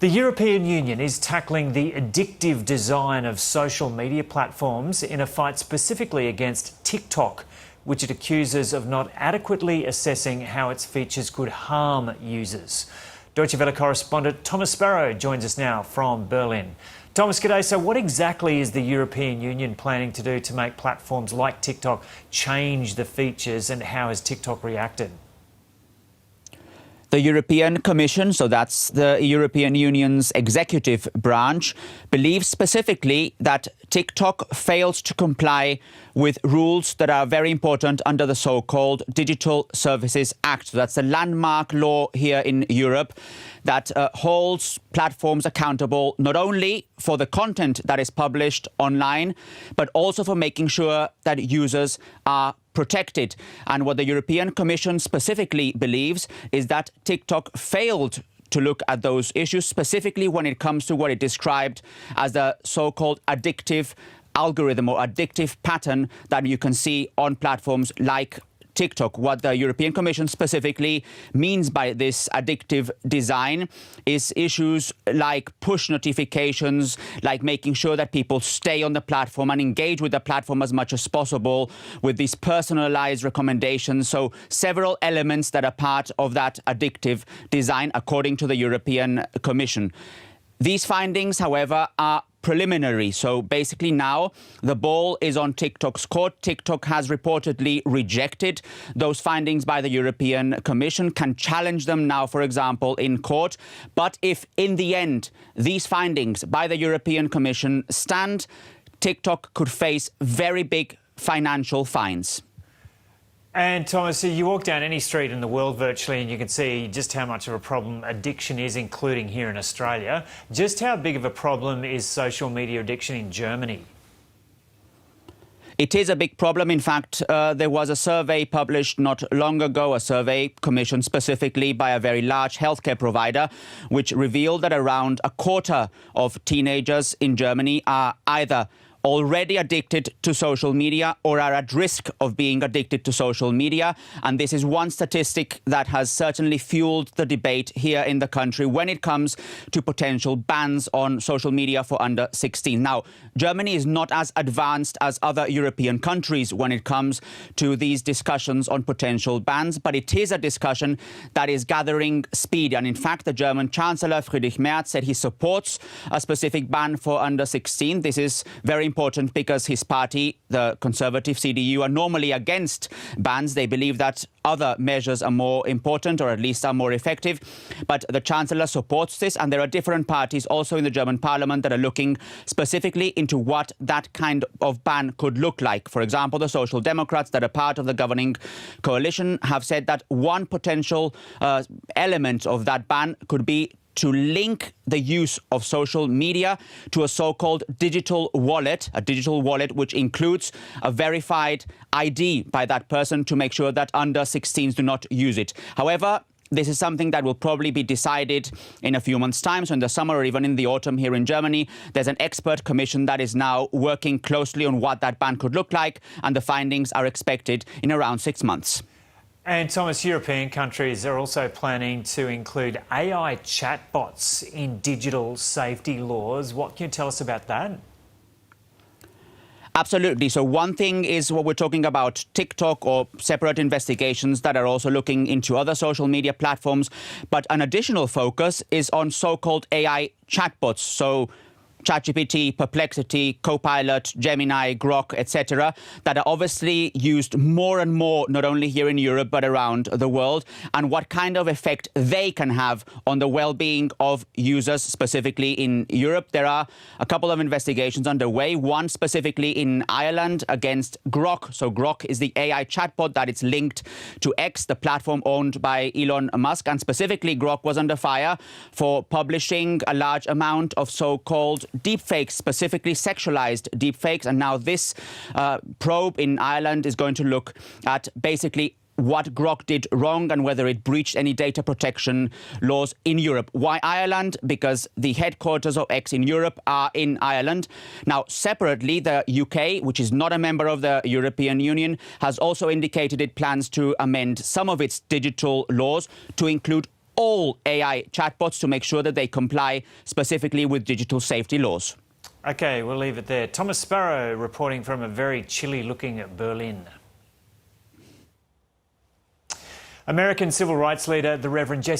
The European Union is tackling the addictive design of social media platforms in a fight specifically against TikTok, which it accuses of not adequately assessing how its features could harm users. Deutsche Welle correspondent Thomas Sparrow joins us now from Berlin. Thomas, g'day. So what exactly is the European Union planning to do to make platforms like TikTok change the features, and how has TikTok reacted? The European Commission, so that's the European Union's executive branch, believes specifically that TikTok fails to comply with rules that are very important under the so-called Digital Services Act. So that's a landmark law here in Europe that holds platforms accountable not only for the content that is published online, but also for making sure that users are protected. And what the European Commission specifically believes is that TikTok failed to look at those issues, specifically when it comes to what it described as the so-called addictive algorithm or addictive pattern that you can see on platforms like TikTok. What the European Commission specifically means by this addictive design is issues like push notifications, like making sure that people stay on the platform and engage with the platform as much as possible with these personalized recommendations. So several elements that are part of that addictive design, according to the European Commission. These findings, however, are preliminary. So basically now the ball is on TikTok's court. TikTok has reportedly rejected those findings by the European Commission, can challenge them now, for example, in court. But if in the end these findings by the European Commission stand, TikTok could face very big financial fines. And Thomas, so you walk down any street in the world virtually and you can see just how much of a problem addiction is, including here in Australia. Just how big of a problem is social media addiction in Germany? It is a big problem. In fact, there was a survey published not long ago, a survey commissioned specifically by a very large healthcare provider, which revealed that around a quarter of teenagers in Germany are either already addicted to social media or are at risk of being addicted to social media. And this is one statistic that has certainly fueled the debate here in the country when it comes to potential bans on social media for under 16. Now, Germany is not as advanced as other European countries when it comes to these discussions on potential bans, but it is a discussion that is gathering speed. And in fact, the German Chancellor Friedrich Merz said he supports a specific ban for under 16. This is very important because his party, the Conservative CDU, are normally against bans. They believe that other measures are more important, or at least are more effective. But the Chancellor supports this, and there are different parties also in the German parliament that are looking specifically into what that kind of ban could look like. For example, the Social Democrats that are part of the governing coalition have said that one potential element of that ban could be to link the use of social media to a so-called digital wallet, which includes a verified ID by that person to make sure that under 16s do not use it. However, this is something that will probably be decided in a few months' time. So in the summer or even in the autumn here in Germany, there's an expert commission that is now working closely on what that ban could look like, and the findings are expected in around 6 months. And Thomas, European countries are also planning to include AI chatbots in digital safety laws. What can you tell us about that? Absolutely. So one thing is what we're talking about TikTok or separate investigations that are also looking into other social media platforms. But an additional focus is on so-called AI chatbots. So ChatGPT, Perplexity, Copilot, Gemini, Grok, etc., that are obviously used more and more, not only here in Europe, but around the world, and what kind of effect they can have on the well-being of users, specifically in Europe. There are a couple of investigations underway, one specifically in Ireland against Grok. So Grok is the AI chatbot that is linked to X, the platform owned by Elon Musk, and specifically Grok was under fire for publishing a large amount of so-called deepfakes, specifically sexualized deepfakes. And now this probe in Ireland is going to look at basically what Grok did wrong and whether it breached any data protection laws in Europe. Why Ireland? Because the headquarters of X in Europe are in Ireland. Now, separately, the UK, which is not a member of the European Union, has also indicated it plans to amend some of its digital laws to include all AI chatbots to make sure that they comply specifically with digital safety laws. OK, we'll leave it there. Thomas Sparrow reporting from a very chilly-looking Berlin. American civil rights leader, the Reverend Jesse